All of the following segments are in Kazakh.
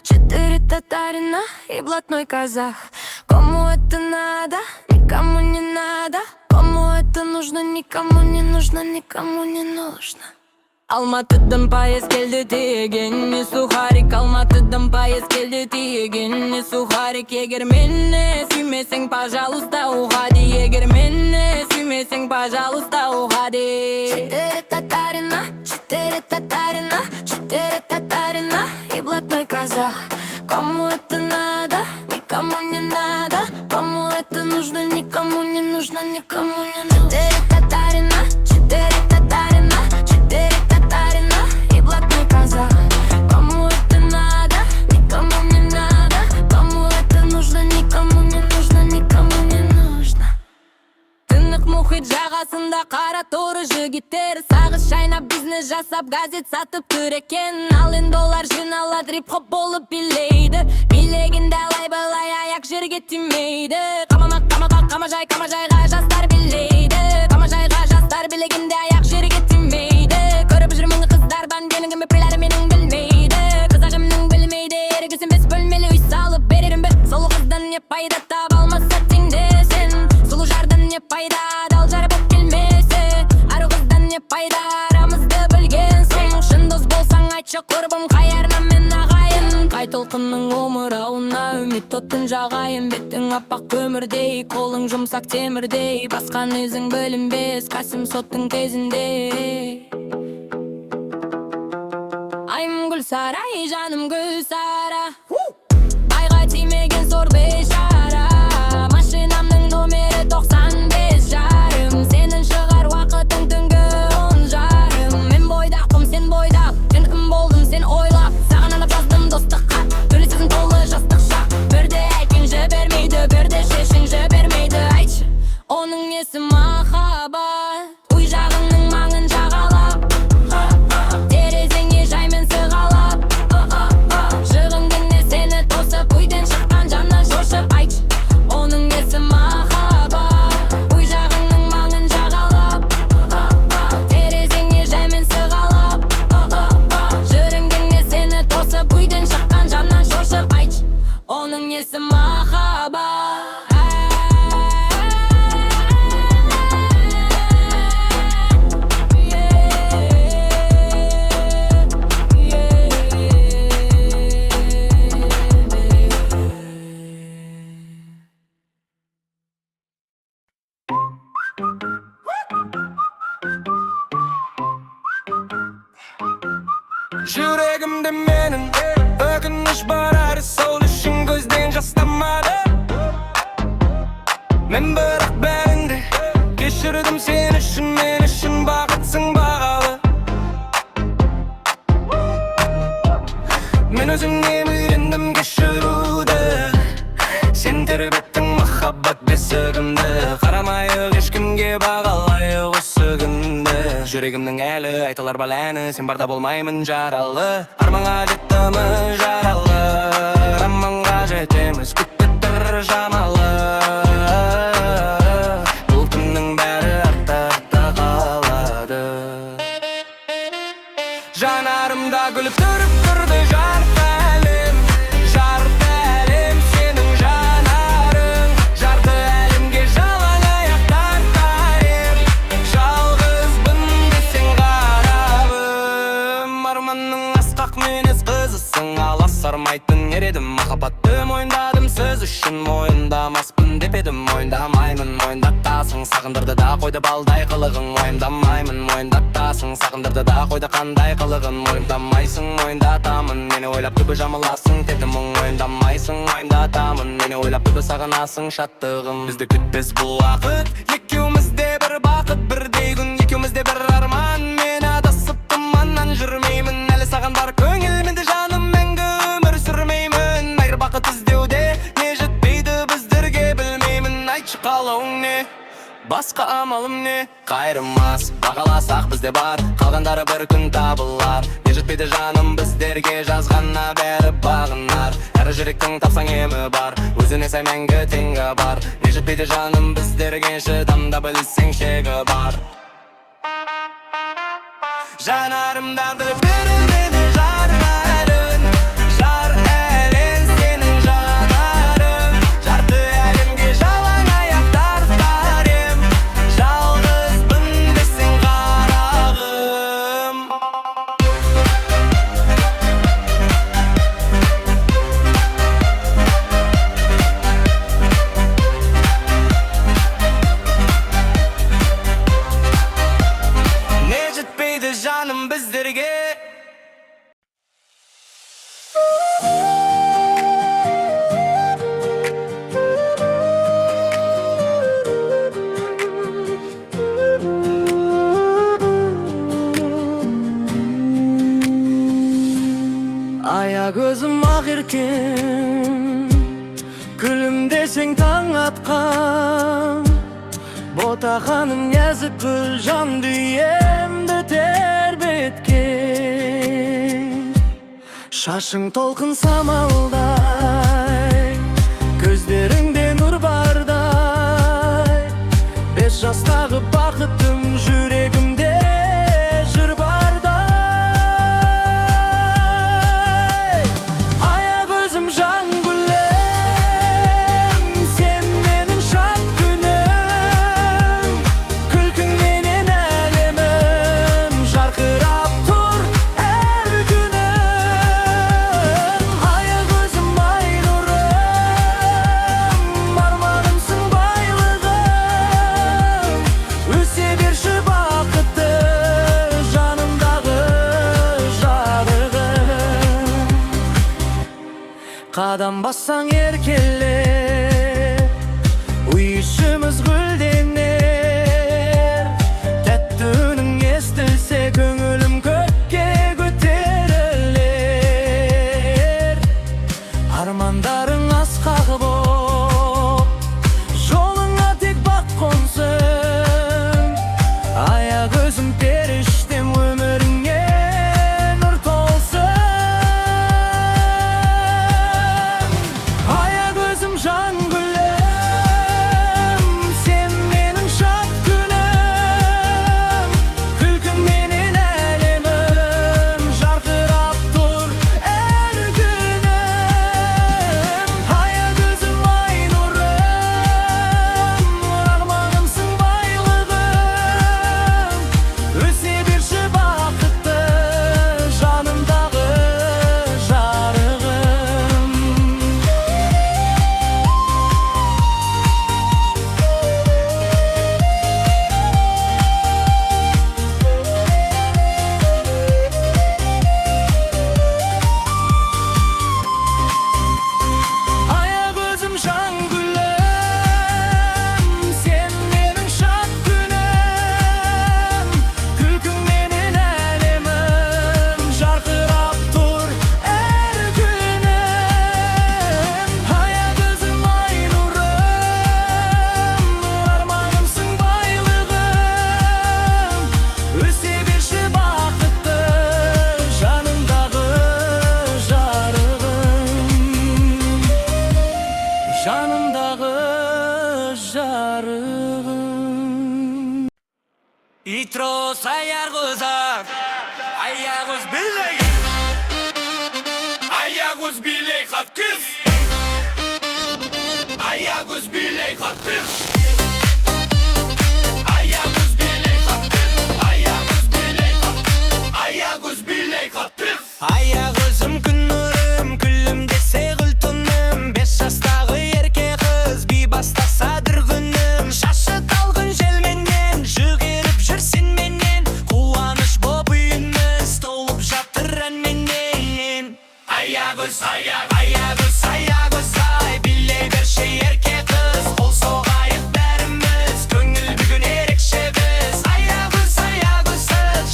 Четыре татарина и блатной казах. Кому это надо? Никому не надо. Кому это нужно? Никому не нужно, никому не нужно. Алматыдан поезд келді тиеген не сухарик. Алматыдан поезд келді тиеген не сухарик. Егер мені сүймесең, пожалуйста, уходи. Егер мені сүймесең, пожалуйста, уходи. Четыре татарина и блатной казах. Кому это надо? Никому не надо. Кому это нужно? Никому не нужно, никому не нужно. Четыре татарина и блатной казах. Кому это надо? Никому не надо. Кому это нужно? Никому не нужно, никому не нужно. Тынық мұхит жағасында қара торы жігіттер сағыз шайнап бизнес жасап газет сатып тұр екен. Ал енді олар жиналады, рип-хоп болып билейді. Билегенде алай-балай аяқ жерге тимейді. Қамажайға жастар билейді. Қамажайға жастар билегенде аяқ жерге тимейді. Көріп жүрмін қыздар бәнденің бәпелері менің білмейді. Қызағымның білмейді, ерігісін бес бөлмелі үй салып берерім бе. Сұлу қыздан не пайда, таба алмаса теңдесін. Сұлу жардан не пайда, адал жары боп келмесе. Ару қыздан не пайда, арамызды білген соң. Шын дос болсаң айтшы құрбым, қайарна мен ағайын. Қай толқынның омырауына үміт оттың жағайын. Беттің аппақ көмірдей, қолың жұмсақ темірдей. Басқан өзің білінбес, қасым соттың кезінде. Айым Гүлсара, жаным Гүлсара. Байға тимеген зор бейшара. Машинамның номері 95 жарым. Сенің шығар уақытың түнгі 10 жарым. Мен бойдақпын, сен бойдақ. Сен кім болдым, сен ойлап. Саған анап жаздым достыққа. Төлесізім толы жастық шақ. Бірде айтпенші бермейді, бірде шешіңші бермейді. Айтшы, оның несі махаббат. Ой жағыңның маңын жағалап. Терезеңе жаймен сығалап. Жығым күнде сені тосып, үйден шыққан жаннан шошып. Айтшы, оның несі махаббат. Ой жағыңның маңын жағалап. Терезеңе жаймен сығалап. Жығым күнде сені тосып, үйден шыққан жаннан шошып. Айтшы, оның несі махаббат. Жүрегімде менің өкініш бар, әрі сол үшін көзден жас тамады. Мен бірақ бәрінде кешірдім сен үшін, мен үшін бақытсың бағалы. Мен өзіңнен үйрендім кешіруді. Сен тербеттің махаббат бесігімді. Қарамайық ешкімге, бағалайық осы күнді. Жүрегімнің әлі айтылар бал әні, сен барда болмаймын жаралы. Арманға жеттімі жаралы, арманға жетеміз, күтті тұр жамалы. Бұл күннің бәрі артта қалады. Жанарымда күліп тұрып тұрды жарты әлем. Жарты әлем сенің жанарың. Жарты әлемге жалаң аяқтар тайып. Жалғызбын десең қарабым. Арманның асқақ мінез қызысың, аласармайтын ередім. Махаббатты мойындадым, сөз үшін мойындамаспын деп едім. Мойындамаймын, мойындатасың, сағындырды да қойды балдай қылығың. Мойындамаймын, мойындатасың, сағындырды да қойды қандай қылығын. Мойындамайсың, мойындатамын, мені ойлап түбі жамыласың. Тепті мұң мойындамайсың, мойындатамын, мені ойлап түбі сағынасың шаттығым. Бізді күтпес бұл уақыт, екеумізде бір бақыт, бірдей күн, екеумізде бір арман. Мен адасып тұманнан жүрмеймін, әлі саған бар көңіл, менде жаным мәңгі өмір сүрмеймін. Айыр бақыт іздеуде не жетпейді біздерге, білмеймін. Айтшы қалауың не, басқа амалым не? Қайырмас, бағаласақ бізде бар, қалғандары бір күн табылар. жетпейді жаным біздерге, жазғанна бәрі бағынар. Әр жүректің тапсаң емі бар, өзіне сай мәңгі теңі бар. Не жетпейді жаным біздерге, шыдамда білсең шегі бар. Жанарымдарды біріне жарма әлін, жар әлін сенің жанарың. Жарты әлемге жалаң аяқтар тарем, жалғызбын десең қарағым. Не жетпейді жаным біздерге. Ая көзім ақ еркен, күлімдесең таң атқан. Ботақаным нәзік гүл жан дүйемді тербеткен. Шашың толқын самалдай, көздеріңде нұр бардай. 5 жастағы бақытым жүрегімде жыр бардай. Ая көзім жан гүлім, сен менің шат күнім. Күлкіңменен әлемім жарқырап тұр әр күнім. Ая көзім ай нұрым, арманымсың байлығым. Өсе берші бақытты жанымдағы жарығым. Қадам бассаң еркелер, үй ішіміз гүлденер. Тәтті үнің естілсе көңілім көкке көтерілер. Армандарың асқақ боп, жолыңа тек бақ қонсын. Ая көзім періштем, өміріңе нұр толсын. Ая көзім жан гүлім, сен менің шат күнім. Күлкіңменен әлемім жарқырап тұр әр күнім. Ая көзім ай нұрым, арманымсың байлығым. Өсе берші бақытты жанымдағы жарығым. Ая көзім жан гүлім, сен менің шат күнім. Күлкіңменен әлемім жарқырап тұр әр күнім. Ая көзім ай нұрым, арманымсың байлығым. Өсе берші бақытты жанымдағы жарығым. Жанымдағы жарығым. Итрос аягузак, аягуз билей, аягуз билей хат кыз, аягуз билей хат кыз, аягуз билей хат кыз, аягуз билей хат, аягуз билей хат кыз. Аягузым күн нұрым, күлімдесе гүл тұным. 5 жастағы ерке қыз би бастаса дүргінім. Шашы талғын желменен, жүгеріп жүр сенменен. Қуаныш боп үйіміз толып жатыр әнменен. Аягуз, аягуз, аягуз ай, билей берші ерке қыз. Қол соғайық бәріміз, көңіл бүгін ерекше біз. Аягуз, аягуз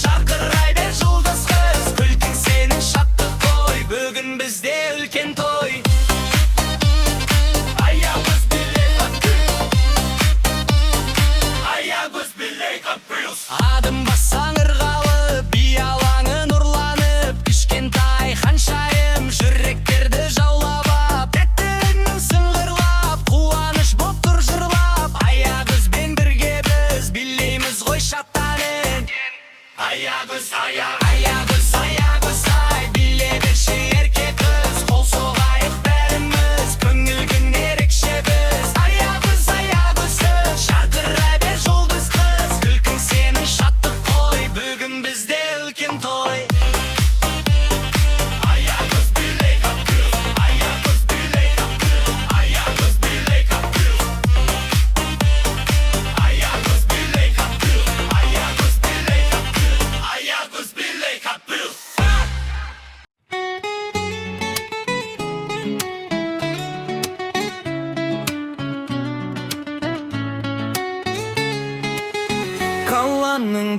жарқырай бер жұлдыз қыз. Күлкің сенің шаттық қой, бүгін бізде үлкен той. Аягуз билей хат кыз, аягуз билей хат кыз. Адым бассаң ырғалып, би алаңы нұрланып.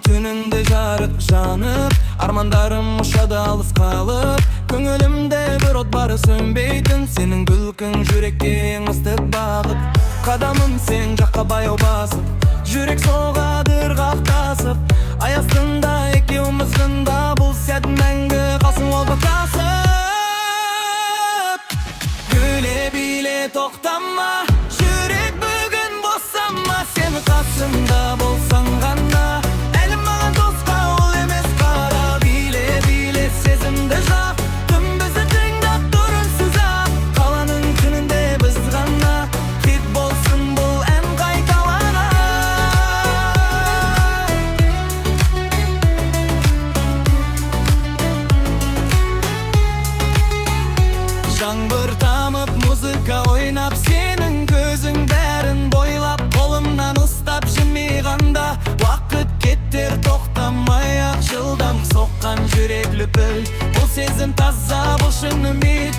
түнүндө жарык жанып, армандарым ушада алыс калып, көңүлүмдө бир от бары сөнбейтин, сенин күлкүң жүрекке эң ыстык багыт. Кадамым сен жакка баяу басып, жүрек согады ыргактасып, аясында экөөбүздүн да бул сәт мәңгі калсын ол батасып. Күле биле токтама, жүрек бүгүн босама, сен касымда болсаң гана, элим мага доска ол эмес кара. Биле биле сезимди жак, түнбүздү тыңдап тур үнсүз ак, каланын күнүндө биз гана, хит болсун бул эм кайталана. Жаңбыр тамып, музыка ойнап, сенің көзің бәрін бойлап, қолымнан ұстап жымиғанда, уақыт кеттер тоқтамай ақ, жылдам соққан жүрек лүпіл. Бұл сезім таза, бұл шын үміт.